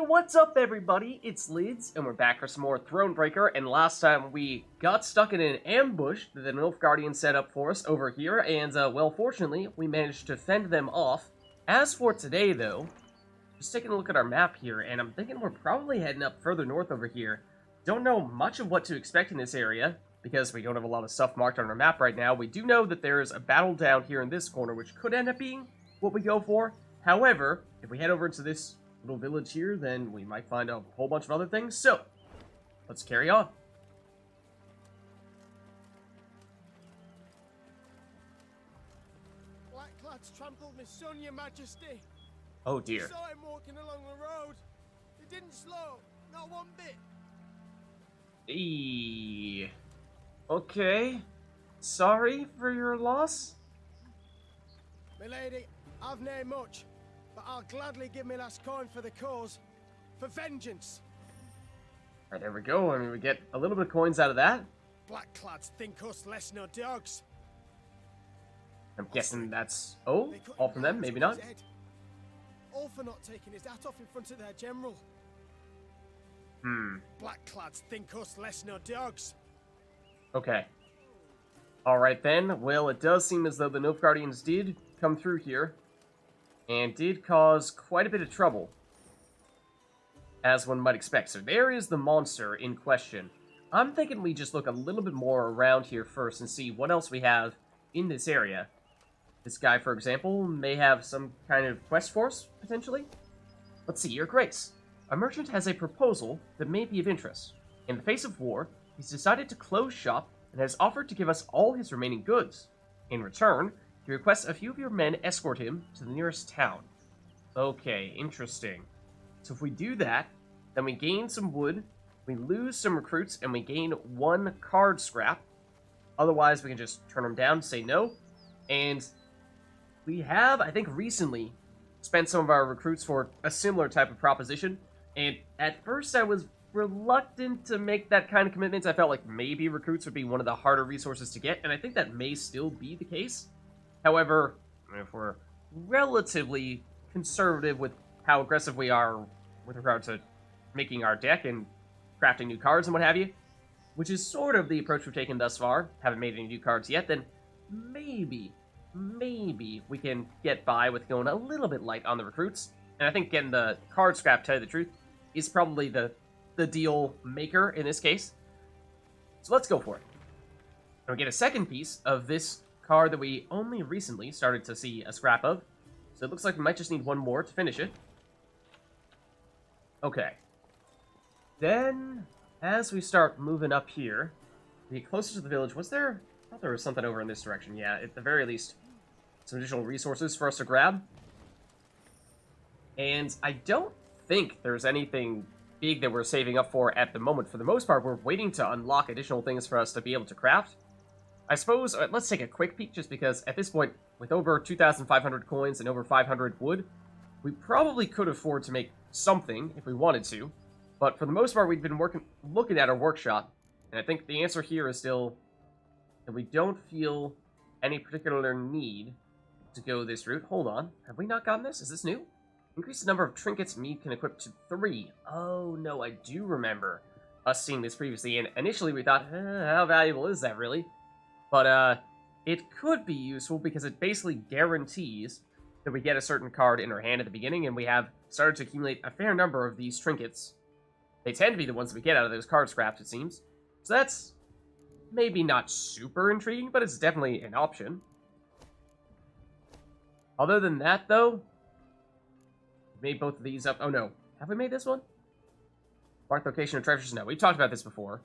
What's up everybody? It's Lyds, and we're back for some more Thronebreaker, and last time we got stuck in an ambush that the Nilfgaardians set up for us over here, and, well, fortunately, we managed to fend them off. As for today, though, just taking a look at our map here, and I'm thinking we're probably heading up further north over here. Don't know much of what to expect in this area, because we don't have a lot of stuff marked on our map right now. We do know that there's a battle down here in this corner, which could end up being what we go for. However, if we head over into this little village here, then we might find a whole bunch of other things. So, let's carry on. Blackclads trampled my son, your majesty. Oh dear. I saw him walking along the road. He didn't slow, not one bit. Okay. Sorry for your loss? Milady, I've nae much, but I'll gladly give me last coin for the cause. For vengeance. Alright, there we go. I mean, we get a little bit of coins out of that. Blackclads think us less no dogs. I'm guessing that's... Oh, all from them? Maybe not. All for not taking his hat off in front of their general. Blackclads think us less no dogs. Okay. Alright then. Well, it does seem as though the Nilfgaardians did come through here and did cause quite a bit of trouble, as one might expect. So there is the monster in question. I'm thinking we just look a little bit more around here first and see what else we have in this area. This guy, for example, may have some kind of quest for us, potentially. Let's see, Your Grace. A merchant has a proposal that may be of interest. In the face of war, he's decided to close shop and has offered to give us all his remaining goods. In return, he requests a few of your men escort him to the nearest town. Okay, interesting. So if we do that, then we gain some wood, we lose some recruits, and we gain 1 card scrap. Otherwise, we can just turn them down, say no. And we have, I think, recently spent some of our recruits for a similar type of proposition. And at first, I was reluctant to make that kind of commitment. I felt like maybe recruits would be one of the harder resources to get, and I think that may still be the case. However, if we're relatively conservative with how aggressive we are with regard to making our deck and crafting new cards and what have you, which is sort of the approach we've taken thus far, haven't made any new cards yet, then maybe we can get by with going a little bit light on the recruits. And I think getting the card scrap, to tell you the truth, is probably the deal maker in this case. So let's go for it. And we get a second piece of this card that we only recently started to see a scrap of. So it looks like we might just need 1 more to finish it. Okay. Then, as we start moving up here, we get closer to the village. Was there... I thought there was something over in this direction. Yeah, at the very least, some additional resources for us to grab. And I don't think there's anything big that we're saving up for at the moment. For the most part, we're waiting to unlock additional things for us to be able to craft. I suppose, let's take a quick peek, just because at this point, with over 2,500 coins and over 500 wood, we probably could afford to make something if we wanted to. But for the most part, we've been looking at our workshop, and I think the answer here is still that we don't feel any particular need to go this route. Hold on, have we not gotten this? Is this new? Increase the number of trinkets Meve can equip to 3. Oh no, I do remember us seeing this previously, and initially we thought, how valuable is that really? But it could be useful because it basically guarantees that we get a certain card in our hand at the beginning, and we have started to accumulate a fair number of these trinkets. They tend to be the ones that we get out of those card scraps, it seems. So that's maybe not super intriguing, but it's definitely an option. Other than that, though, we made both of these up. Oh no, have we made this one? Mark location of treasures? No, we've talked about this before.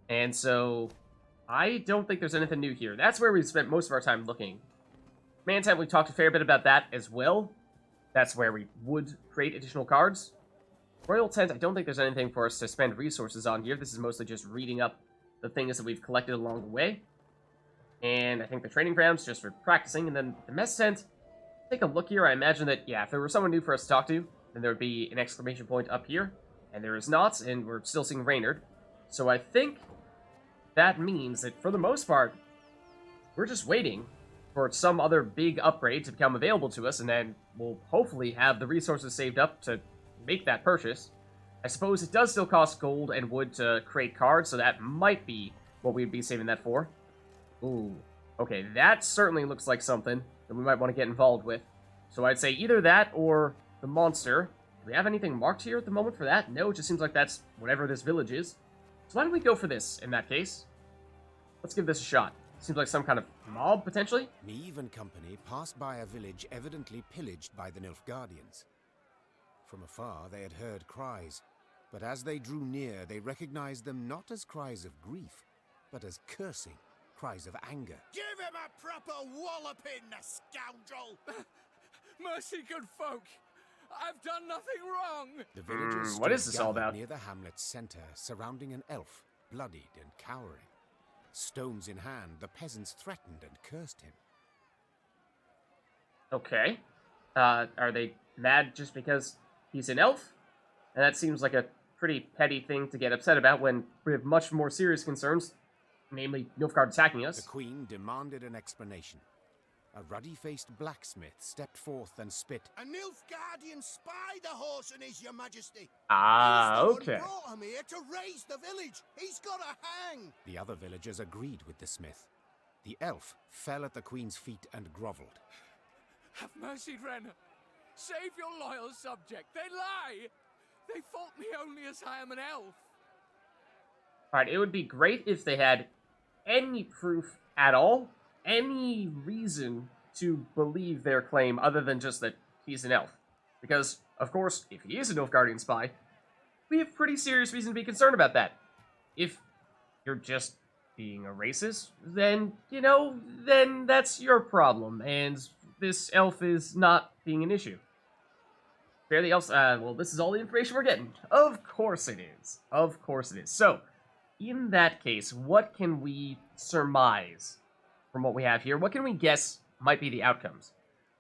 And so I don't think there's anything new here. That's where we've spent most of our time looking. Mantent, we talked a fair bit about that as well. That's where we would create additional cards. Royal Tent, I don't think there's anything for us to spend resources on here. This is mostly just reading up the things that we've collected along the way. And I think the training grounds, just for practicing. And then the Mess Tent, take a look here. I imagine that, yeah, if there were someone new for us to talk to, then there would be an exclamation point up here. And there is not, and we're still seeing Reynard. So I think that means that, for the most part, we're just waiting for some other big upgrade to become available to us, and then we'll hopefully have the resources saved up to make that purchase. I suppose it does still cost gold and wood to create cards, so that might be what we'd be saving that for. Ooh. Okay, that certainly looks like something that we might want to get involved with. So I'd say either that or the monster. Do we have anything marked here at the moment for that? No, it just seems like that's whatever this village is. So why don't we go for this in that case? Let's give this a shot. Seems like some kind of mob, potentially? Meve and company passed by a village evidently pillaged by the Nilfgaardians. From afar, they had heard cries, but as they drew near, they recognized them not as cries of grief, but as cursing, cries of anger. Give him a proper walloping, the scoundrel! Mercy, good folk! I've done nothing wrong! The villagers what is stood this all gathered about? near the hamlet's center, surrounding an elf, bloodied and cowering. Stones in hand, the peasants threatened and cursed him. Okay. Are they mad just because he's an elf? And that seems like a pretty petty thing to get upset about when we have much more serious concerns, namely Nilfgaard attacking us. The queen demanded an explanation. A ruddy-faced blacksmith stepped forth and spit. A Nilfgaardian spy the horse and his, your majesty. Ah, He's the one okay. brought him here to raise the village. He's got to hang. The other villagers agreed with the smith. The elf fell at the queen's feet and groveled. Have mercy, Renner. Save your loyal subject. They lie. They fault me only as I am an elf. Alright, it would be great if they had any proof at all, any reason to believe their claim other than just that he's an elf. Because, of course, if he is a Nilfgaardian spy, we have pretty serious reason to be concerned about that. If you're just being a racist, then, then that's your problem, and this elf is not being an issue. Fairly else, well, this is all the information we're getting. Of course it is. Of course it is. So, in that case, what can we surmise from what we have here? What can we guess might be the outcomes?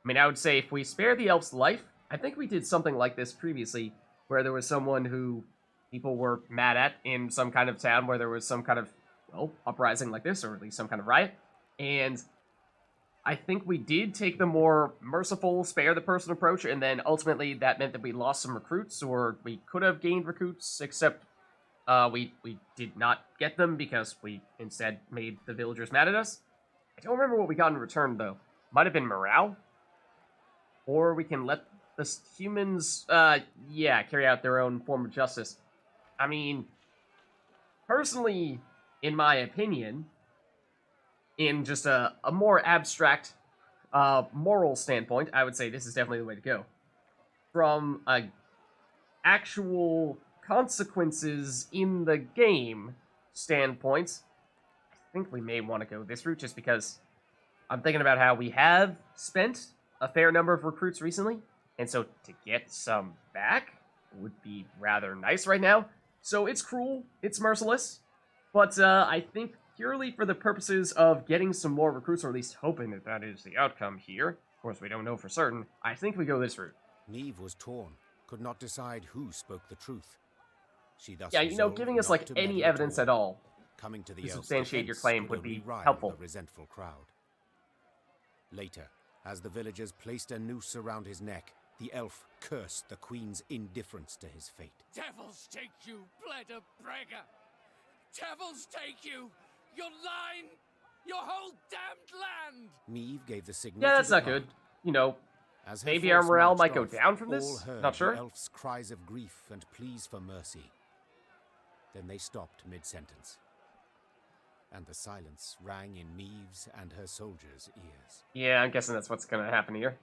I mean, I would say if we spare the elf's life, I think we did something like this previously, where there was someone who people were mad at in some kind of town where there was some kind of, well, uprising like this, or at least some kind of riot. And I think we did take the more merciful, spare the person approach, and then ultimately that meant that we lost some recruits, or we could have gained recruits, except we did not get them because we instead made the villagers mad at us. I don't remember what we got in return, though. Might have been morale? Or we can let the humans, carry out their own form of justice. I mean, personally, in my opinion, in just a more abstract moral standpoint, I would say this is definitely the way to go. From a actual consequences in the game standpoint, I think we may want to go this route just because I'm thinking about how we have spent a fair number of recruits recently, and so to get some back would be rather nice right now. So it's cruel, it's merciless, but I think purely for the purposes of getting some more recruits, or at least hoping that that is the outcome here, of course we don't know for certain, I think we go this route. Meve was torn, could not decide who spoke the truth. She thus giving us like any evidence at all coming to the to elf's substantiate your defense claim could would be only rile helpful. The resentful crowd. Later, as the villagers placed a noose around his neck, the elf cursed the queen's indifference to his fate. Devils take you, Thronebreaker! Devils take you! Your line! Your whole damned land! Meve gave the signal. Yeah, to that's not depart. good. As her Maybe our force morale marched might go off, down from this? all heard Not sure. The elf's cries of grief and pleas for mercy. Then they stopped mid-sentence, and the silence rang in Meve's and her soldiers' ears. Yeah, I'm guessing that's what's gonna happen here.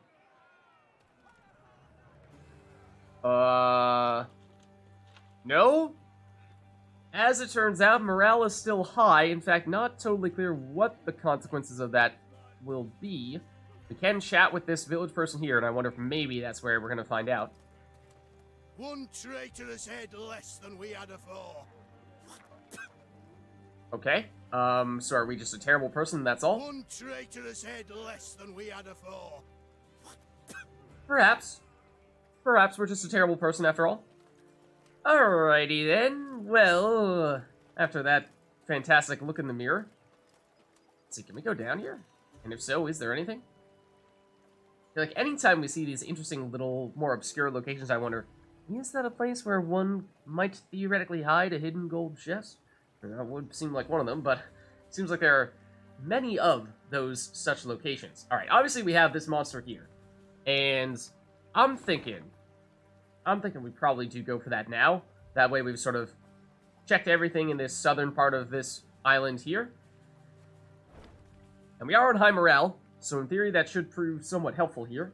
No? As it turns out, morale is still high. In fact, not totally clear what the consequences of that will be. We can chat with this village person here, and I wonder if maybe that's where we're gonna find out. One traitorous head less than we had afore. Okay. So are we just a terrible person, that's all? One traitorous head less than we had afore. Perhaps. Perhaps we're just a terrible person after all. Alrighty then. Well, after that fantastic look in the mirror. Let's see, can we go down here? And if so, is there anything? I feel like anytime we see these interesting little, more obscure locations, I wonder, Is that a place where one might theoretically hide a hidden gold chest? That would seem like one of them, but it seems like there are many of those such locations. Alright, obviously we have this monster here. And I'm thinking we probably do go for that now. That way we've sort of checked everything in this southern part of this island here. And we are on high morale, so in theory that should prove somewhat helpful here.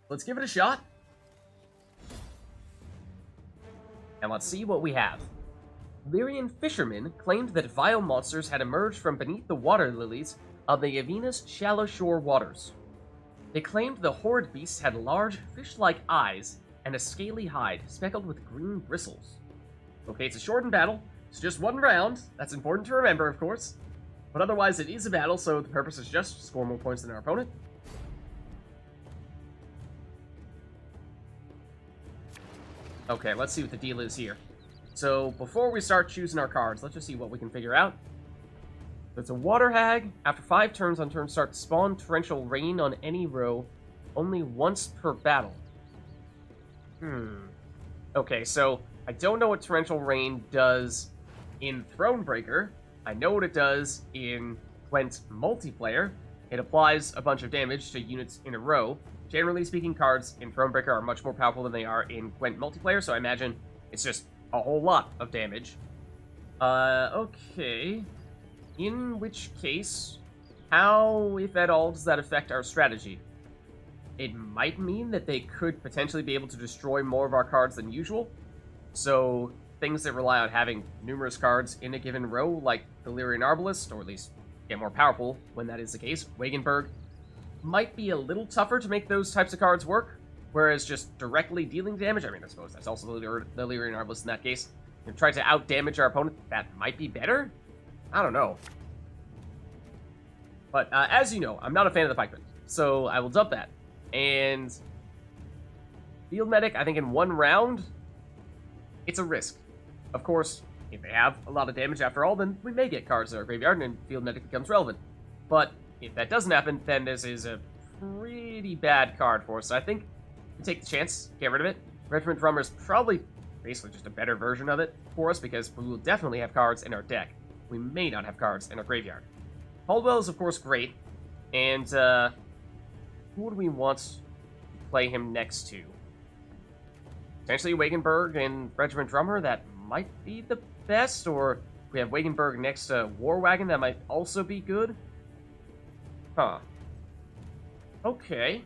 Let's give it a shot. And let's see what we have. Lyrian fishermen claimed that vile monsters had emerged from beneath the water lilies of the Yavina's shallow shore waters. They claimed the horrid beasts had large, fish-like eyes and a scaly hide speckled with green bristles. Okay, it's a shortened battle. It's just one round. That's important to remember, of course. But otherwise, it is a battle, so the purpose is just score more points than our opponent. Okay, let's see what the deal is here. So, before we start choosing our cards, let's just see what we can figure out. It's a Water Hag. After 5 turns on turn start, spawn Torrential Rain on any row only once per battle. Okay, so I don't know what Torrential Rain does in Thronebreaker. I know what it does in Gwent multiplayer. It applies a bunch of damage to units in a row. Generally speaking, cards in Thronebreaker are much more powerful than they are in Gwent multiplayer, so I imagine it's just a whole lot of damage. Okay. In which case, how, if at all, does that affect our strategy? It might mean that they could potentially be able to destroy more of our cards than usual. So, things that rely on having numerous cards in a given row, like the Lyria and Rivia, or at least get more powerful when that is the case, Wagenburg, might be a little tougher to make those types of cards work, whereas just directly dealing damage, I mean, I suppose that's also the Lyria and Rivia in that case. If try to out-damage our opponent, that might be better? I don't know. But, as you know, I'm not a fan of the pikeman, so I will dump that. And Field Medic, I think in one round, it's a risk. Of course, if they have a lot of damage after all, then we may get cards in our graveyard and Field Medic becomes relevant. But if that doesn't happen, then this is a pretty bad card for us. So I think we take the chance, get rid of it. Regiment Drummer is probably basically just a better version of it for us, because we will definitely have cards in our deck. We may not have cards in our graveyard. Caldwell is, of course, great. And, who would we want to play him next to? Potentially Wagenburg and Regiment Drummer, that might be the best, or if we have Wagenburg next to War Wagon, that might also be good. Huh. Okay.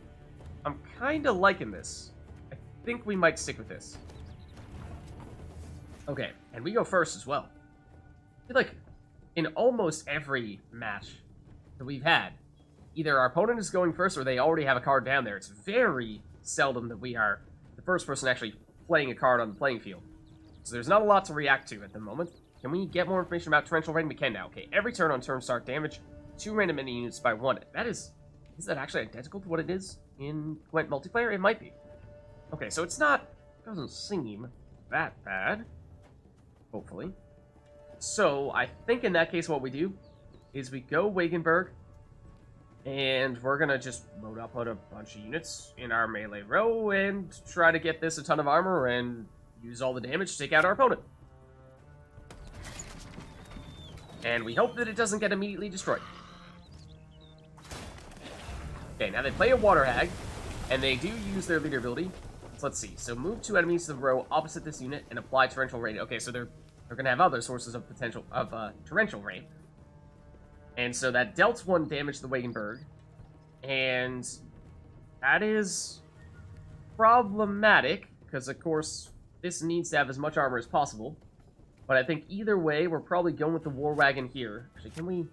I'm kinda liking this. I think we might stick with this. Okay, and we go first as well. I feel like in almost every match that we've had, either our opponent is going first or they already have a card down there. It's very seldom that we are the first person actually playing a card on the playing field. So there's not a lot to react to at the moment. Can we get more information about Torrential Rain? We can now. Okay, every turn on turn start, damage 2 random enemy units by 1. That is that actually identical to what it is in Gwent multiplayer? It might be. Okay, so it's not, doesn't seem that bad. Hopefully. So, I think in that case what we do is we go Wagenburg, and we're gonna just load up on a bunch of units in our melee row and try to get this a ton of armor and use all the damage to take out our opponent. And we hope that it doesn't get immediately destroyed. Okay, now they play a Water Hag, and they do use their leader ability. So let's see. So move 2 enemies to the row opposite this unit and apply Torrential Rain. Okay, so they're gonna have other sources of potential of Torrential Rain. And so that dealt 1 damage to the Wagenburg. And that is problematic, because of course this needs to have as much armor as possible. But I think either way, we're probably going with the War Wagon here. Actually, can we...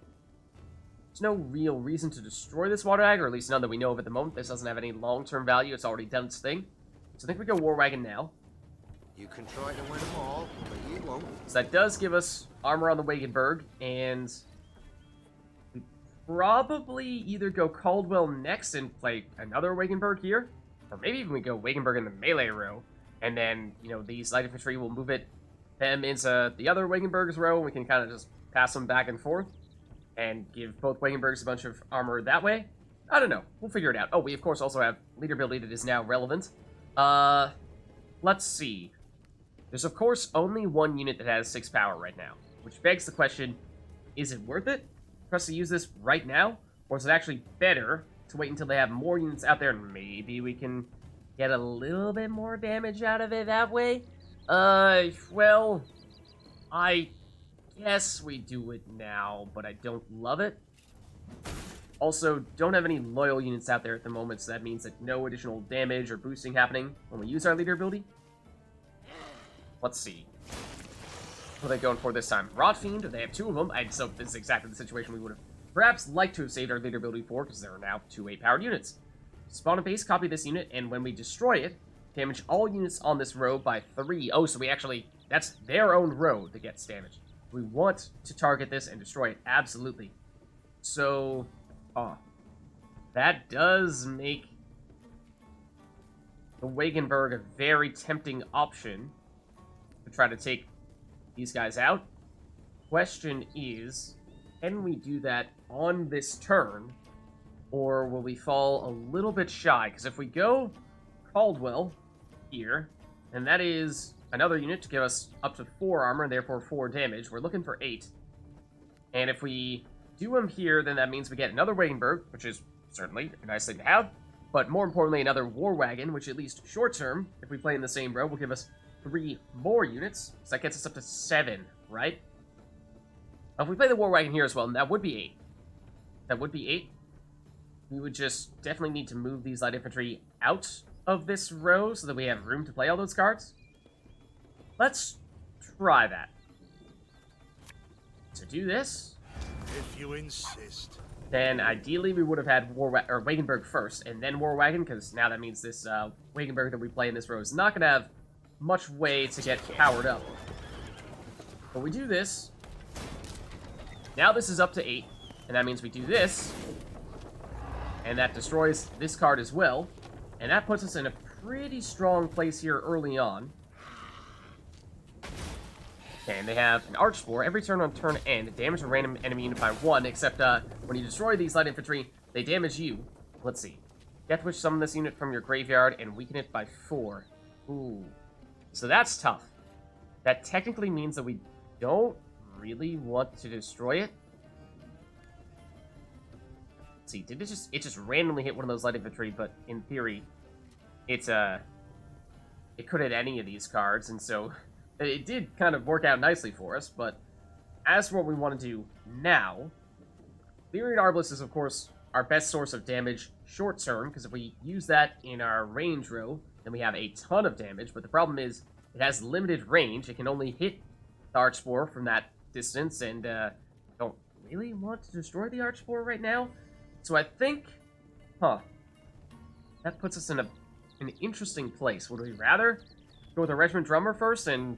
There's no real reason to destroy this Water Hag, or at least none that we know of at the moment. This doesn't have any long-term value. It's already done its thing. So I think we go War Wagon now. You can try to win them all, but you won't. So that does give us armor on the Wagenburg, and we probably either go Caldwell next and play another Wagenburg here, or maybe even we go Wagenburg in the melee row, and then, you know, these light infantry will move them into the other Wagenburg's row, and we can kind of just pass them back and forth, and give both Wagenburgs a bunch of armor that way. I don't know. We'll figure it out. Oh, we of course also have leader ability that is now relevant. let's see. There's, of course, only one unit that has 6 power right now, which begs the question, is it worth it for us to use this right now? Or is it actually better to wait until they have more units out there and maybe we can get a little bit more damage out of it that way? Well, I guess we do it now, but I don't love it. Also, don't have any loyal units out there at the moment, so that means that no additional damage or boosting happening when we use our leader ability. Let's see. What are they going for this time? Rot Fiend, they have 2 of them, and so this is exactly the situation we would have perhaps liked to have saved our leader ability for, because there are now 2 8-powered units. Spawn a base, copy this unit, and when we destroy it, damage all units on this row by 3. Oh, so we actually, that's their own row that gets damaged. We want to target this and destroy it, absolutely. So, that does make the Wagenburg a very tempting option to try to take these guys out. Question is, can we do that on this turn, or will we fall a little bit shy? Because if we go Caldwell here, and that is another unit to give us up to 4 armor, and therefore 4 damage, we're looking for 8. And if we do him here, then that means we get another Wagenburg, which is certainly a nice thing to have, but more importantly, another War Wagon, which at least short-term, if we play in the same row, will give us 3 more units, so that gets us up to 7, right? Now, if we play the War Wagon here as well, then that would be 8. That would be 8. We would just definitely need to move these light infantry out of this row so that we have room to play all those cards. Let's try that. To do this, If you insist. then ideally we would have had Wagenburg first, and then War Wagon, because now that means this Wagenburg that we play in this row is not going to have much way to get powered up. But we do this. Now this is up to 8, and that means we do this, and that destroys this card as well, and that puts us in a pretty strong place here early on. Okay, and they have an Archspore. Every turn on turn end, damage a random enemy unit by 1, except when you destroy these light infantry, they damage you. Let's see. Deathwish, summon this unit from your graveyard and weaken it by 4. Ooh. So that's tough. That technically means that we don't really want to destroy it. Let's see, did it just randomly hit one of those light infantry, but in theory, it could hit any of these cards, and so it did kind of work out nicely for us. But as for what we want to do now, Lyria and Rivia is, of course, our best source of damage short term, because if we use that in our range row, then we have a ton of damage. But the problem is, it has limited range. It can only hit the Archspore from that distance, and don't really want to destroy the Archspore right now. So I think, that puts us in an interesting place. Would we rather go with a Regiment Drummer first and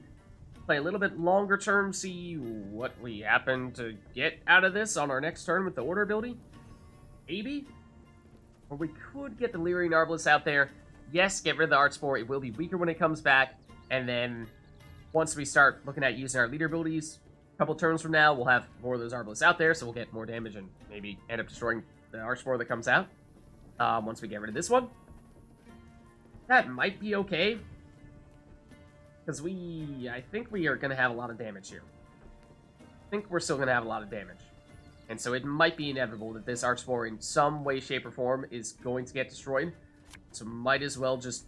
play a little bit longer term, see what we happen to get out of this on our next turn with the Order ability? Maybe? Or we could get the Lyria and Rivia out there. Yes, get rid of the Archspore. It will be weaker when it comes back. And then once we start looking at using our leader abilities, a couple turns from now, we'll have more of those Rivia out there, so we'll get more damage and maybe end up destroying the Archspore that comes out. Once we get rid of this one. That might be okay. Because I think we are going to have a lot of damage here. I think we're still going to have a lot of damage. And so it might be inevitable that this Archspore in some way, shape, or form is going to get destroyed. So might as well just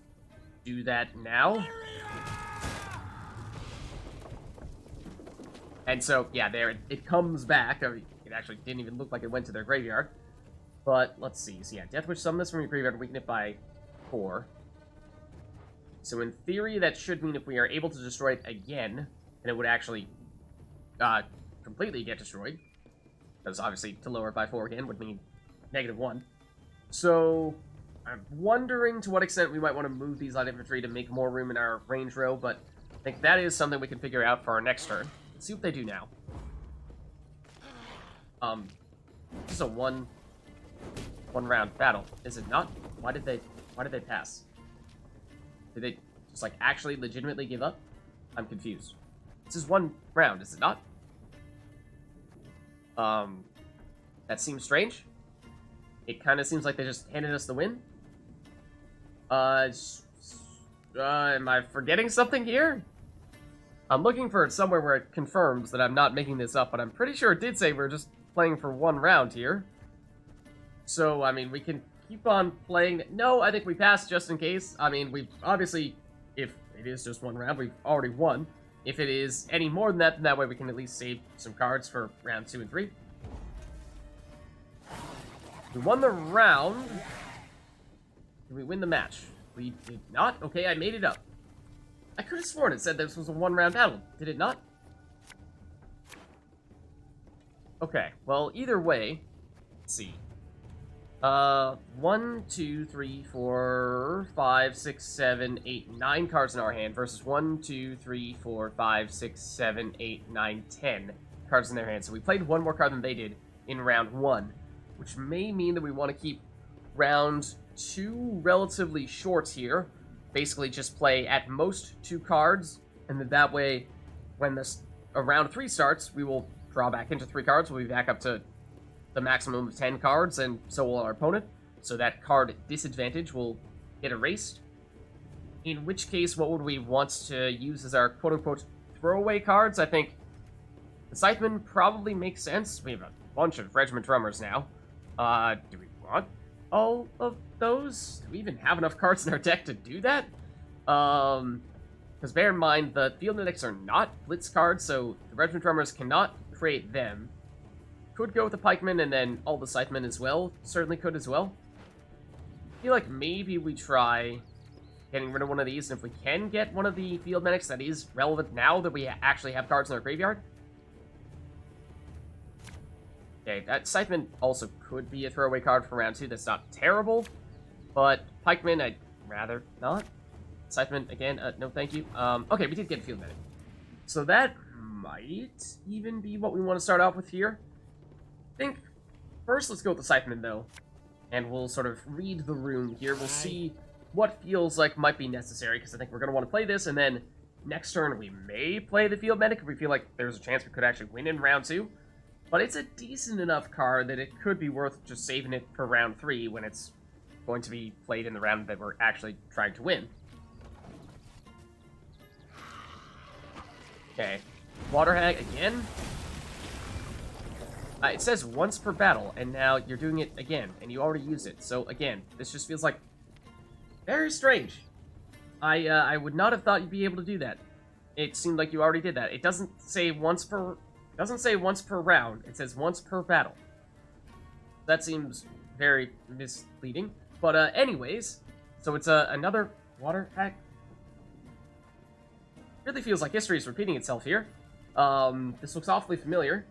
do that now. And so, yeah, there it comes back. I mean, it actually didn't even look like it went to their graveyard. But let's see. So yeah, Deathwish, summon this from your graveyard, weaken it by 4. So in theory, that should mean if we are able to destroy it again, then it would actually completely get destroyed. Because obviously, to lower it by 4 again would mean -1. So I'm wondering to what extent we might want to move these light infantry to make more room in our range row, but I think that is something we can figure out for our next turn. Let's see what they do now. This is a one round battle, is it not? Why did they pass? Did they just like actually legitimately give up? I'm confused. This is 1 round, is it not? That seems strange. It kind of seems like they just handed us the win. am I forgetting something here? I'm looking for it somewhere where it confirms that I'm not making this up, but I'm pretty sure it did say we're just playing for one round here. So, I mean, we can keep on playing. No, I think we passed just in case. I mean, we've obviously, if it is just one round, we've already won. If it is any more than that, then that way we can at least save some cards for round 2 and 3. We won the round. Did we win the match? We did not? Okay, I made it up. I could have sworn it said this was a one-round battle. Did it not? Okay, well, either way, let's see. 1, 2, 3, 4, 5, 6, 7, 8, 9 cards in our hand versus 1, 2, 3, 4, 5, 6, 7, 8, 9, 10 cards in their hand. So we played one more card than they did in round 1, which may mean that we want to keep round 2 relatively short here. Basically just play at most 2 cards, and then that way, when round 3 starts, we will draw back into 3 cards. We'll be back up to the maximum of 10 cards, and so will our opponent. So that card disadvantage will get erased. In which case, what would we want to use as our quote-unquote throwaway cards? I think the Scytheman probably makes sense. We have a bunch of Regiment Drummers now. Do we want all of those? Do we even have enough cards in our deck to do that? Because bear in mind, the Field Medics are not Blitz cards, so the Regiment Drummers cannot create them. Could go with the Pikemen and then all the Scythemen as well. Certainly could as well. I feel like maybe we try getting rid of one of these, and if we can get one of the Field Medics that is relevant now that we actually have cards in our graveyard. Okay, that Scytheman also could be a throwaway card for round 2. That's not terrible, but Pikemen, I'd rather not. Scytheman, again, no thank you. Okay, we did get a Field Medic. So that might even be what we want to start off with here. I think first let's go with the Scytheman, though, and we'll sort of read the room here. We'll see what feels like might be necessary, because I think we're going to want to play this, and then next turn we may play the Field Medic if we feel like there's a chance we could actually win in round 2. But it's a decent enough card that it could be worth just saving it for round 3 when it's going to be played in the round that we're actually trying to win. Okay. Water Hag again. It says once per battle, and now you're doing it again, and you already used it. So again, this just feels like very strange. I would not have thought you'd be able to do that. It seemed like you already did that. It doesn't say once per round. It says once per battle. That seems very misleading. But anyways, so it's another water hack. Really feels like history is repeating itself here. This looks awfully familiar.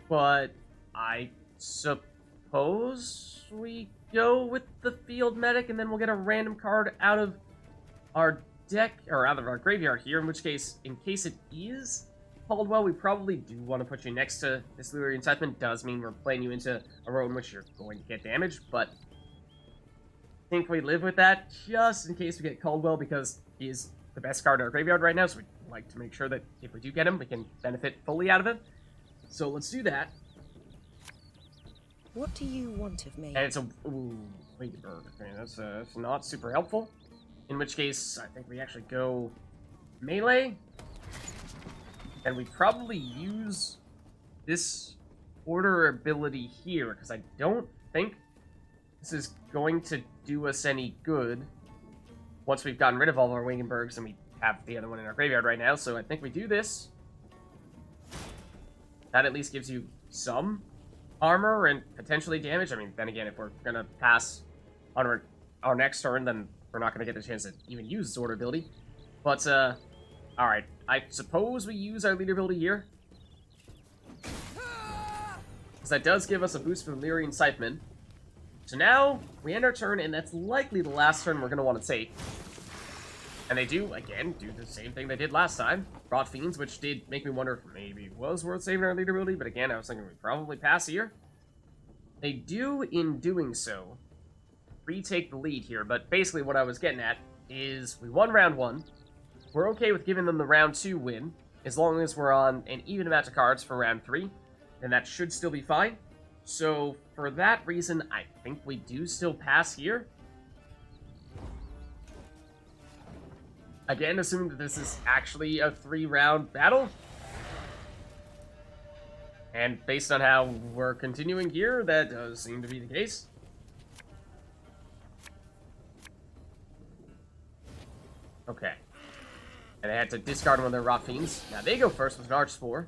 But I suppose we go with the Field Medic, and then we'll get a random card out of our deck, or out of our graveyard here, in which case, in case it is Caldwell, we probably do want to put you next to this Lyria and Scytheman. Does mean we're playing you into a row in which you're going to get damage, but I think we live with that just in case we get Caldwell, because he is the best card in our graveyard right now, so we'd like to make sure that if we do get him, we can benefit fully out of it. So let's do that. What do you want of me? And it's a... Ooh, Ladybird. Okay, that's not super helpful. In which case, I think we actually go melee. And we probably use this order ability here, because I don't think this is going to do us any good once we've gotten rid of all of our Wagenbergs, and we have the other one in our graveyard right now. So I think we do this. That at least gives you some armor and potentially damage. I mean, then again, if we're going to pass on our next turn, then we're not going to get the chance to even use this order ability. But, alright. I suppose we use our leader ability here. Because that does give us a boost for the Lyria and Scytheman. So now, we end our turn, and that's likely the last turn we're going to want to take. And they do, again, do the same thing they did last time. Brought Fiends, which did make me wonder if maybe it was worth saving our leader ability, but again, I was thinking we'd probably pass here. They do, in doing so, retake the lead here, but basically what I was getting at is we won round 1. We're okay with giving them the round 2 win, as long as we're on an even amount of cards for round 3, and that should still be fine. So, for that reason, I think we do still pass here. Again, assuming that this is actually a 3-round battle. And based on how we're continuing here, that does seem to be the case. Okay. And they had to discard one of their Rot Fiends. Now they go first with an Arch Spore.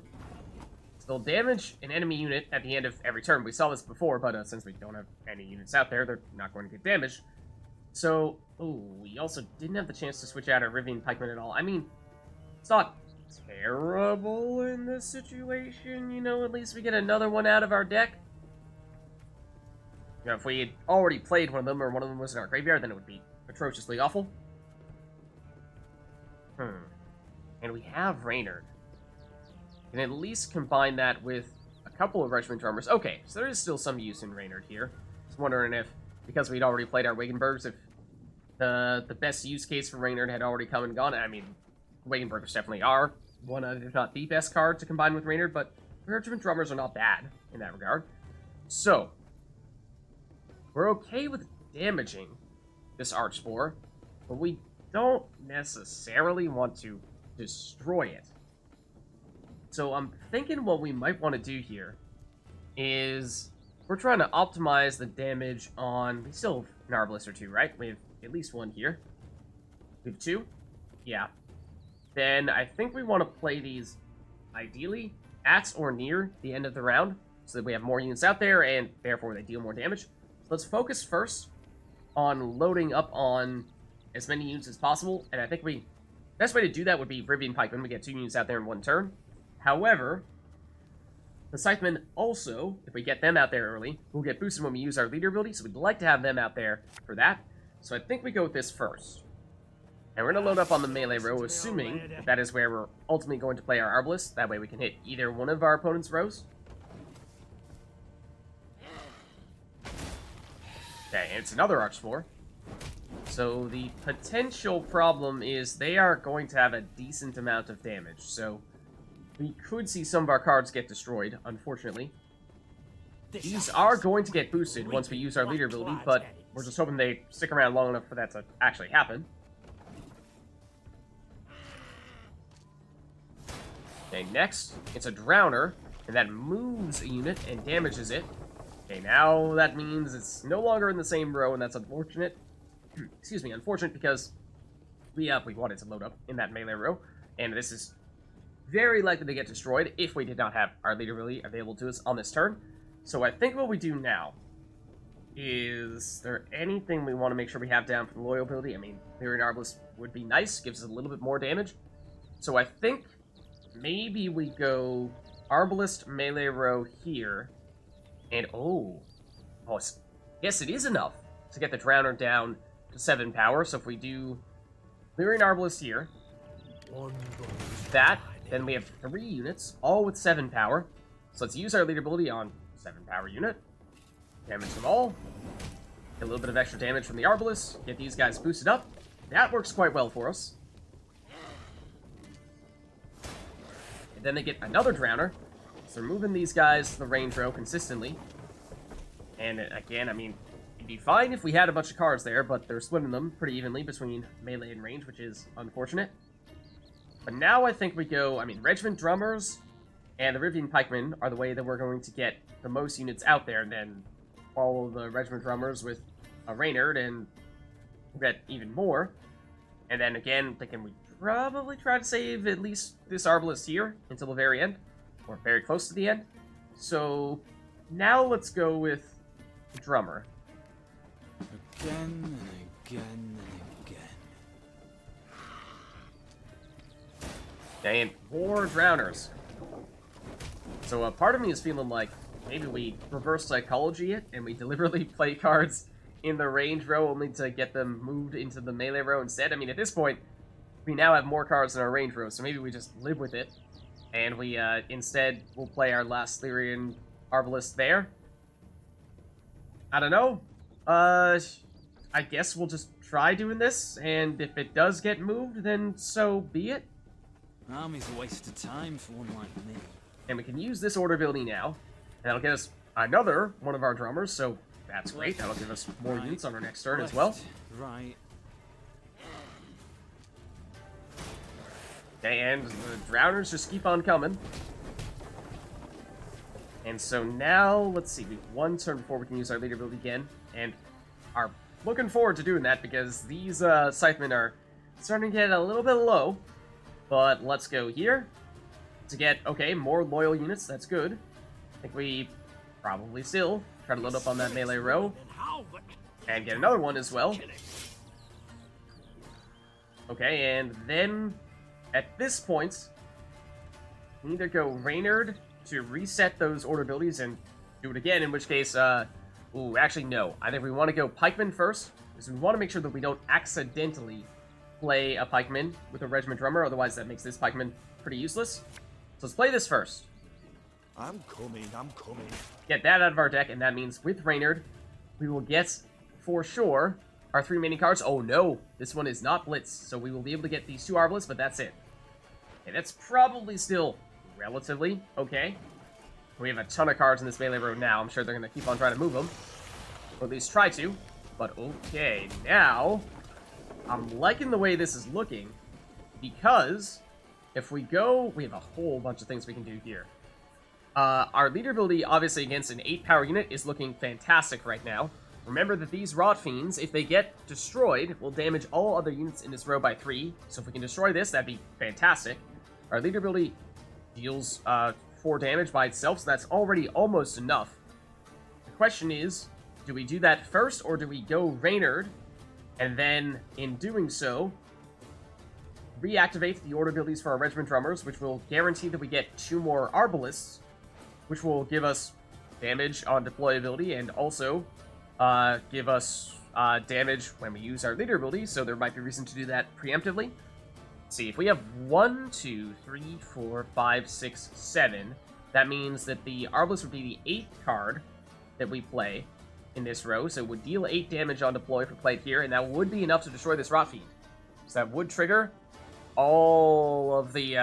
They'll damage an enemy unit at the end of every turn. We saw this before, but since we don't have any units out there, they're not going to get damaged. So, we also didn't have the chance to switch out our Rivian Pikeman at all. I mean, it's not terrible in this situation, you know, at least we get another one out of our deck. You know, if we had already played one of them, or one of them was in our graveyard, then it would be atrociously awful. And we have Reynard. We can at least combine that with a couple of Regiment Drummers. Okay, so there is still some use in Reynard here. Just wondering if, because we'd already played our Wagenbergs, if the best use case for Reynard had already come and gone. I mean, Wagenbergs definitely are one of, if not the best card to combine with Reynard, but Regiment Drummers are not bad in that regard. So, we're okay with damaging this Archspore, but we don't necessarily want to destroy it. So I'm thinking what we might want to do here is we're trying to optimize the damage on... We still have an Arbalest or two, right? We have at least one here. We have two? Yeah. Then I think we want to play these, ideally, at or near the end of the round, so that we have more units out there, and therefore they deal more damage. So let's focus first on loading up on as many units as possible, and I think best way to do that would be Rivian Pikeman. We get 2 units out there in one turn. However, the Scythemen also, if we get them out there early, will get boosted when we use our leader ability, so we'd like to have them out there for that. So I think we go with this first. And we're going to load up on the melee row, assuming that that is where we're ultimately going to play our Arbalest. That way we can hit either one of our opponent's rows. Okay, and it's another Archspore. So the potential problem is they are going to have a decent amount of damage, so we could see some of our cards get destroyed, unfortunately. These are going to get boosted once we use our leader ability, but we're just hoping they stick around long enough for that to actually happen. Okay, next, it's a Drowner, and that moves a unit and damages it. Okay, now that means it's no longer in the same row, and that's unfortunate. Excuse me, unfortunate because we wanted to load up in that melee row, and this is very likely to get destroyed if we did not have our leader ability available to us on this turn. So I think what we do now is there anything we want to make sure we have down for the loyal ability? I mean, Lyria and Rivia would be nice, gives us a little bit more damage. So I think maybe we go Arbalest melee row here, and yes, it is enough to get the Drowner down to 7 power. So if we do Lyria and Arbalest here, then we have 3 units, all with 7 power. So let's use our leader ability on 7 power unit. Damage them all. Get a little bit of extra damage from the Arbalest. Get these guys boosted up. That works quite well for us. And then they get another Drowner. So we're moving these guys to the range row consistently. And again, I mean, it'd be fine if we had a bunch of cards there, but they're splitting them pretty evenly between melee and range, which is unfortunate. But now I think we go, I mean, Regiment Drummers and the Rivian Pikemen are the way that we're going to get the most units out there, and then follow the Regiment Drummers with a Reynard, and we'll get even more. And then again, thinking we probably try to save at least this Arbalest here until the very end, or very close to the end. So now let's go with the Drummer. Again and again and again. And 4 Drowners. So part of me is feeling like maybe we reverse psychology it, and we deliberately play cards in the range row only to get them moved into the melee row instead. I mean, at this point, we now have more cards in our range row, so maybe we just live with it, and we instead will play our last Lyria and Arbalest there. I don't know. I guess we'll just try doing this, and if it does get moved, then so be it. Army's a waste of time for one like me. And we can use this order ability now, and that'll get us another one of our drummers, so that's great. That'll give us more units on our next turn as well. Right. Okay, and the drowners just keep on coming. And so now, let's see, we have one turn before we can use our leader build again, and are looking forward to doing that because these Scythemen are starting to get a little bit low. But let's go here to get, okay, more loyal units, that's good. I think we probably still try to load up on that melee row, and get another one as well. Okay, and then, at this point, we either go Reynard to reset those order abilities and do it again, in which case, ooh, actually no. I think we want to go Pikeman first, because we want to make sure that we don't accidentally play a Pikeman with a Regiment Drummer, otherwise that makes this Pikeman pretty useless. So let's play this first. I'm coming. Get that out of our deck, and that means with Reynard, we will get, for sure, our 3 remaining cards. Oh no, this one is not Blitz, so we will be able to get these 2 Arbalists, but that's it. Okay, that's probably still relatively okay. We have a ton of cards in this melee row now. I'm sure they're going to keep on trying to move them. Or at least try to. But okay, now I'm liking the way this is looking, because if we go, we have a whole bunch of things we can do here. Our leader ability, obviously against an 8 power unit, is looking fantastic right now. Remember that these Rot Fiends, if they get destroyed, will damage all other units in this row by 3. So if we can destroy this, that'd be fantastic. Our leader ability deals 4 damage by itself, so that's already almost enough. The question is, do we do that first, or do we go Reynard, and then, in doing so, reactivate the order abilities for our Regiment Drummers, which will guarantee that we get 2 more Arbalists, which will give us damage on deployability, and also give us damage when we use our leader ability, so there might be reason to do that preemptively. Let's see, if we have 1, 2, 3, 4, 5, 6, 7, that means that the Arbalist would be the 8th card that we play in this row, so it would deal 8 damage on deploy if we played here, and that would be enough to destroy this Rot Fiend. So that would trigger all of the,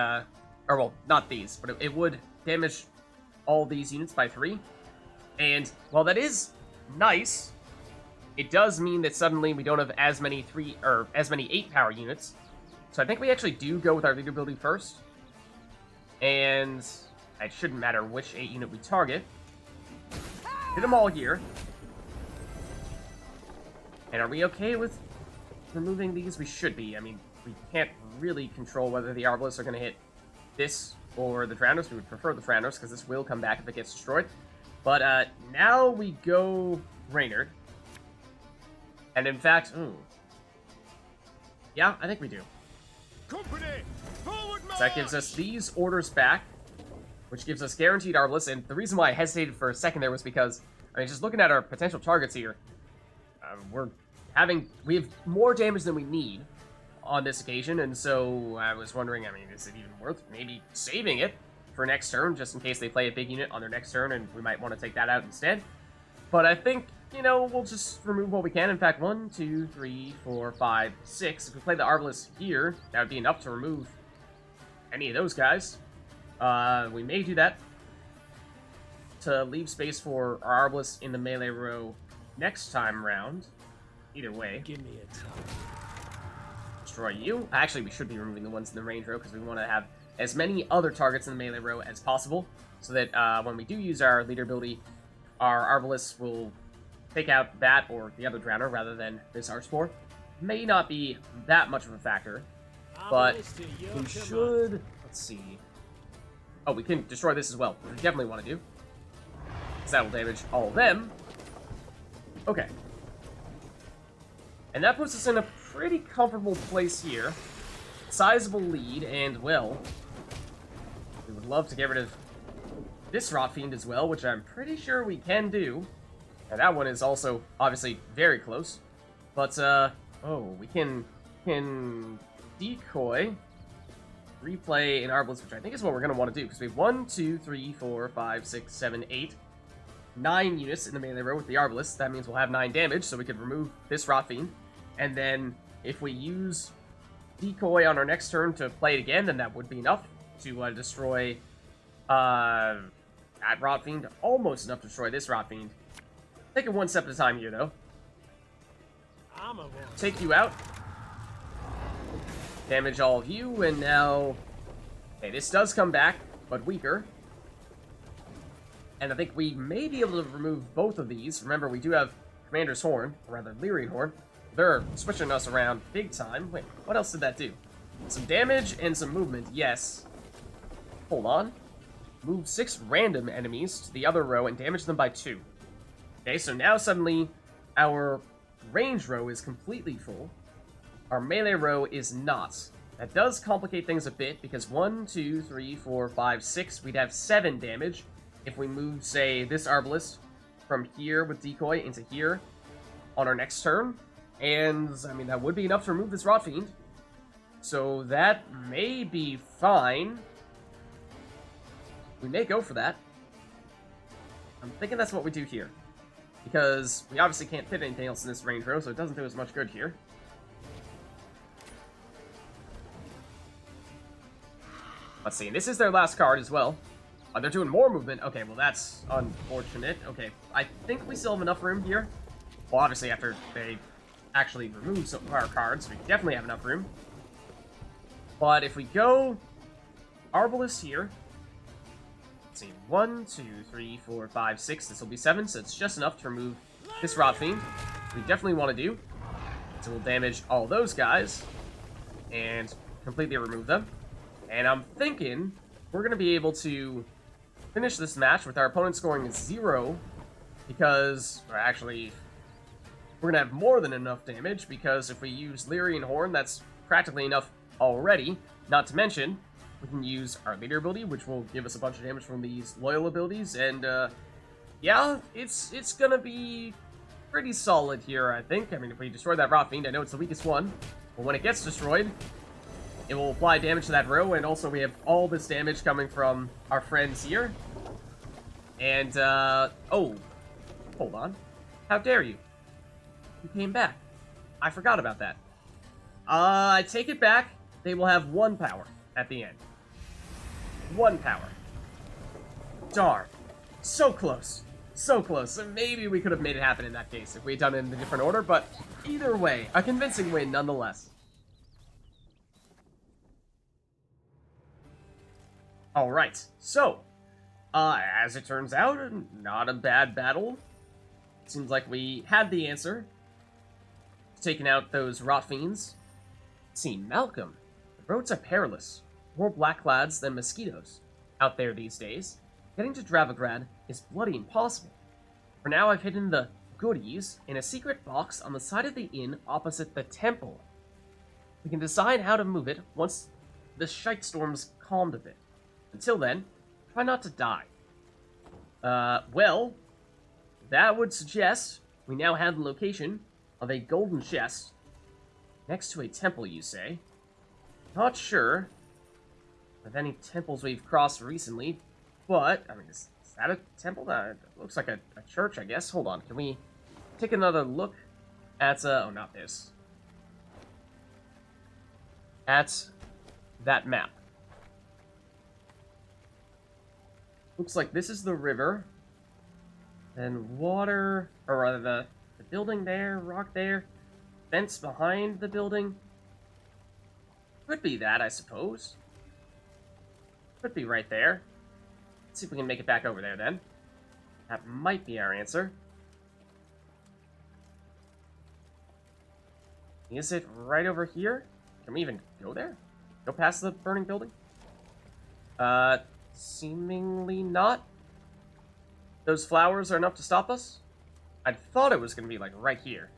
or well, not these, but it would damage all these units by 3. And while that is nice, it does mean that suddenly we don't have as many 8 power units. So I think we actually do go with our leader ability first. And it shouldn't matter which 8 unit we target. Hit them all here. And are we okay with removing these? We should be. I mean, we can't really control whether the Arbalists are going to hit this or the Drowners. We would prefer the Drowners, because this will come back if it gets destroyed. But now we go Reynard. And in fact, yeah, I think we do. Company, forward march! So that gives us these orders back, which gives us guaranteed Arbalists. And the reason why I hesitated for a second there was because, I mean, just looking at our potential targets here, we have more damage than we need on this occasion, and so I was wondering, I mean, is it even worth maybe saving it for next turn, just in case they play a big unit on their next turn, and we might want to take that out instead. But I think, you know, we'll just remove what we can. In fact, 1, 2, 3, 4, 5, 6. If we play the Arbalist here, that would be enough to remove any of those guys. We may do that to leave space for our Arbalist in the melee row next time round. Either way. Give me a time. Destroy you. Actually, we should be removing the ones in the range row, because we want to have as many other targets in the melee row as possible, so that when we do use our leader ability, our Arbalists will take out that or the other Drowner rather than this Archspore. May not be that much of a factor, but we should... Let's see. Oh, we can destroy this as well, which we definitely want to do, because that will damage all of them. Okay. And that puts us in a pretty comfortable place here. Sizable lead, and, well, we would love to get rid of this Rot Fiend as well, which I'm pretty sure we can do. And that one is also, obviously, very close. But, oh, we can decoy, replay an Arbalist, which I think is what we're going to want to do, because we have 1, 2, 3, 4, 5, 6, 7, 8, 9 units in the melee row with the Arbalist. That means we'll have 9 damage, so we could remove this Rot Fiend. And then, if we use Decoy on our next turn to play it again, then that would be enough to destroy that Rot Fiend. Almost enough to destroy this Rot Fiend. Take it one step at a time here, though. Take you out. Damage all of you, and now Okay, this does come back, but weaker. And I think we may be able to remove both of these. Remember, we do have Commander's Horn, or rather, Lyrian Horn. They're switching us around big time. Wait, what else did that do? Some damage and some movement, yes. Hold on. Move 6 random enemies to the other row and damage them by 2. Okay, so now suddenly our range row is completely full. Our melee row is not. That does complicate things a bit, because 1, 2, 3, 4, 5, 6, we'd have 7 damage if we move, say, this Arbalist from here with Decoy into here on our next turn. And, I mean, that would be enough to remove this Rot Fiend. So that may be fine. We may go for that. I'm thinking that's what we do here. Because we obviously can't fit anything else in this range row, so it doesn't do as much good here. Let's see, and this is their last card as well. They're doing more movement. Okay, well that's unfortunate. Okay, I think we still have enough room here. Well, obviously after they actually remove some of our cards, we definitely have enough room. But if we go Arbalest here, let's see, 1, 2, 3, 4, 5, 6, this will be 7, so it's just enough to remove this Rot Fiend. We definitely want to do. So we'll damage all those guys and completely remove them. And I'm thinking we're going to be able to finish this match with our opponent scoring 0, because, or actually, we're going to have more than enough damage, because if we use Lyrian Horn, that's practically enough already. Not to mention, we can use our leader ability, which will give us a bunch of damage from these loyal abilities, and, yeah, it's going to be pretty solid here, I think. I mean, if we destroy that Rot Fiend, I know it's the weakest one, but when it gets destroyed, it will apply damage to that row, and also we have all this damage coming from our friends here. And, oh, hold on. How dare you? You came back. I forgot about that. I take it back. They will have 1 power at the end. 1 power. Darn. So close. So close. So maybe we could have made it happen in that case if we had done it in a different order, but either way, a convincing win nonetheless. Alright, so, as it turns out, not a bad battle. Seems like we had the answer. Taking out those Rot Fiends. See, Malcolm, the roads are perilous. More Blacklads than mosquitoes out there these days. Getting to Dravigrad is bloody impossible. For now, I've hidden the goodies in a secret box on the side of the inn opposite the temple. We can decide how to move it once the shite storm's calmed a bit. Until then, try not to die. Well, that would suggest we now have the location of a golden chest next to a temple, you say? Not sure of any temples we've crossed recently, but, I mean, is that a temple? That looks like a church, I guess. Hold on, can we take another look at, oh, not this. At that map. Looks like this is the river, and water, or rather the building there, rock there, fence behind the building. Could be that, I suppose. Could be right there. Let's see if we can make it back over there then. That might be our answer. Is it right over here? Can we even go there? Go past the burning building? Seemingly not. Those flowers are enough to stop us? I thought it was going to be, like, right here.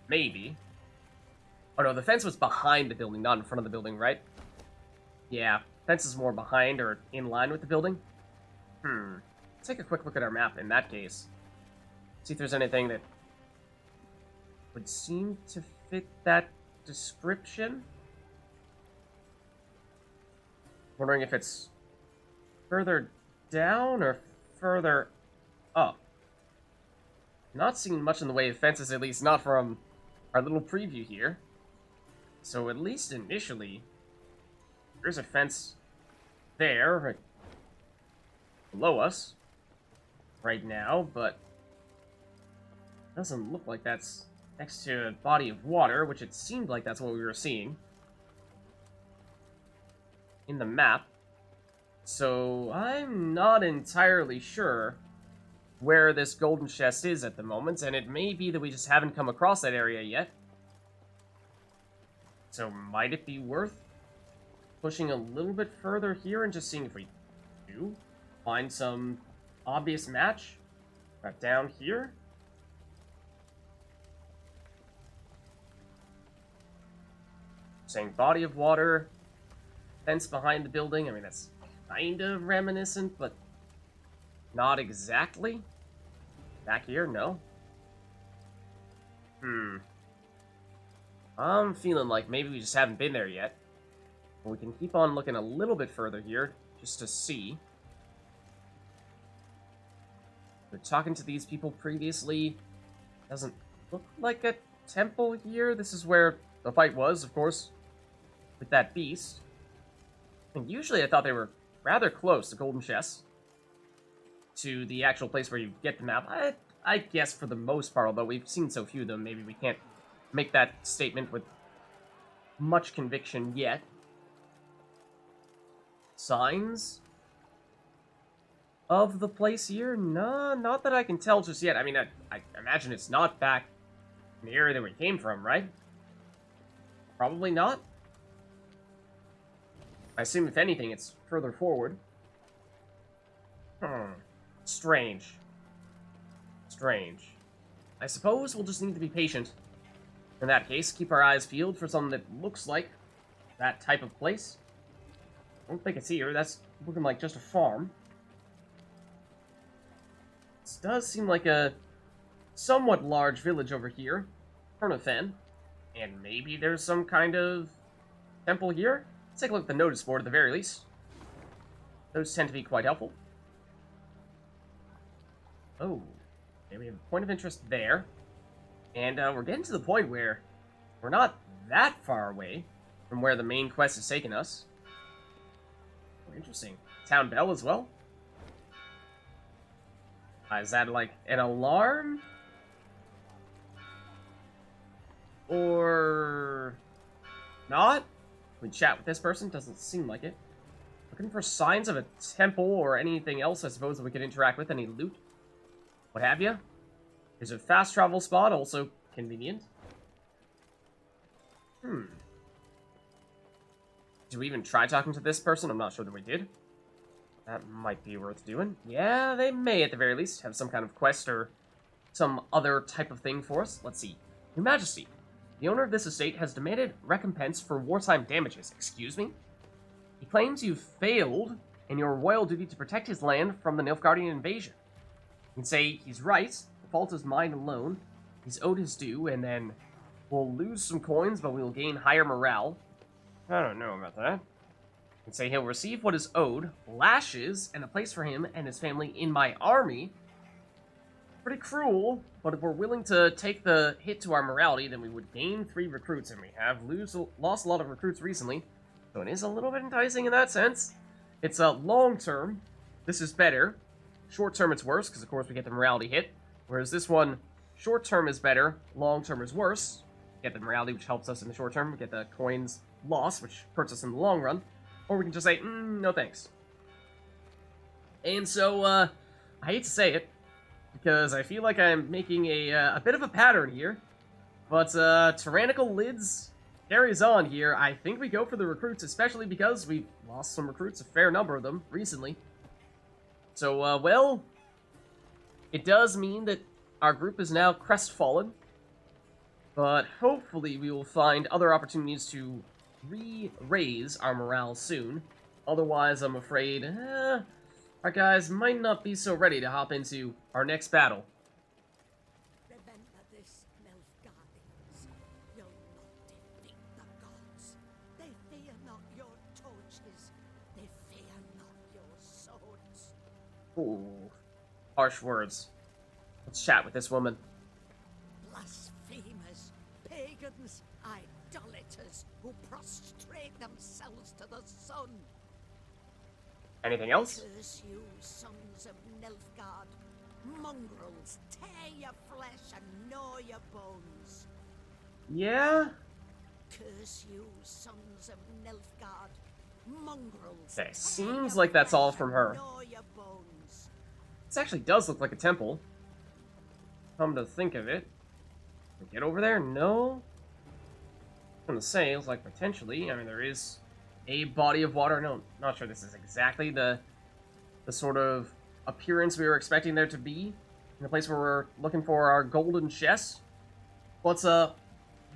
Maybe. Oh, no, the fence was behind the building, not in front of the building, right? Yeah, fence is more behind or in line with the building. Let's take a quick look at our map in that case. See if there's anything that would seem to fit that description. Wondering if it's further down or further up. Not seeing much in the way of fences, at least not from our little preview here. So at least initially, there's a fence there, right below us, right now, but it doesn't look like that's next to a body of water, which it seemed like that's what we were seeing. in the map. So I'm not entirely sure where this golden chest is at the moment, and it may be that we just haven't come across that area yet. So might it be worth pushing a little bit further here and just seeing if we do find some obvious match right down here? Saying body of water, fence behind the building. I mean, that's kind of reminiscent, but not exactly. Back here, no. I'm feeling like maybe we just haven't been there yet. But we can keep on looking a little bit further here, just to see. We're talking to these people previously. Doesn't look like a temple here. This is where the fight was, of course, with that beast. And usually I thought they were rather close, the golden chests, to the actual place where you get the map. I guess for the most part, although we've seen so few of them, maybe we can't make that statement with much conviction yet. Signs of the place here? No, not that I can tell just yet. I mean, I imagine it's not back in the area that we came from, right? Probably not. I assume, if anything, it's further forward. Strange. Strange. I suppose we'll just need to be patient. In that case, keep our eyes peeled for something that looks like that type of place. I don't think it's here. That's looking like just a farm. This does seem like a somewhat large village over here. Thronebreaker. And maybe there's some kind of temple here? Let's take a look at the notice board at the very least. Those tend to be quite helpful. Oh, okay, we have a point of interest there. And we're getting to the point where we're not that far away from where the main quest has taken us. Oh, interesting. Town bell as well? Is that like an alarm? Or not? We chat with this person? Doesn't seem like it. Looking for signs of a temple or anything else, I suppose, that we could interact with. Any loot? What have you? There's a fast travel spot, also convenient. Did we even try talking to this person? I'm not sure that we did. That might be worth doing. Yeah, they may, at the very least, have some kind of quest or some other type of thing for us. Let's see. Your Majesty, the owner of this estate has demanded recompense for wartime damages. Excuse me? He claims you've failed in your royal duty to protect his land from the Nilfgaardian invasion. You can say he's right, the fault is mine alone, he's owed his due, and then we'll lose some coins, but we'll gain higher morale. I don't know about that. You can say he'll receive what is owed, lashes, and a place for him and his family in my army. Pretty cruel, but if we're willing to take the hit to our morality, then we would gain 3 recruits, and we have lost a lot of recruits recently, so it is a little bit enticing in that sense. It's a long-term. This is better. Short-term, it's worse, because of course we get the morality hit, whereas this one, short-term is better, long-term is worse. Get the morality, which helps us in the short term. We get the coins loss, which hurts us in the long run. Or we can just say, no thanks. And so, I hate to say it, because I feel like I'm making a bit of a pattern here. But, Tyrannical Lids carries on here. I think we go for the recruits, especially because we've lost some recruits, a fair number of them, recently. So, well, it does mean that our group is now crestfallen. But hopefully we will find other opportunities to re-raise our morale soon. Otherwise, I'm afraid, our guys might not be so ready to hop into our next battle. Remember this, Nilfgaardians. You'll not defeat the gods. They fear not your torches. They fear not your swords. Ooh, harsh words. Let's chat with this woman. Blasphemers, pagans, idolaters who prostrate themselves to the sun. Anything else? Curse you, sons of Nilfgaard. Mongrels, tear your flesh and gnaw your bones. Yeah? Curse you, sons of Nilfgaard. mongrels. Okay, tear seems your like that's all flesh from and her. gnaw your bones. This actually does look like a temple. Come to think of it. Can we get over there? No. I'm gonna say, it looks like potentially. I mean, there is a body of water. No, not sure this is exactly the sort of appearance we were expecting there to be in the place where we're looking for our golden chest. But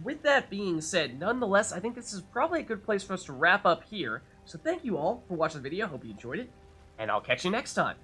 with that being said, nonetheless, I think this is probably a good place for us to wrap up here. So thank you all for watching the video. Hope you enjoyed it, and I'll catch you next time.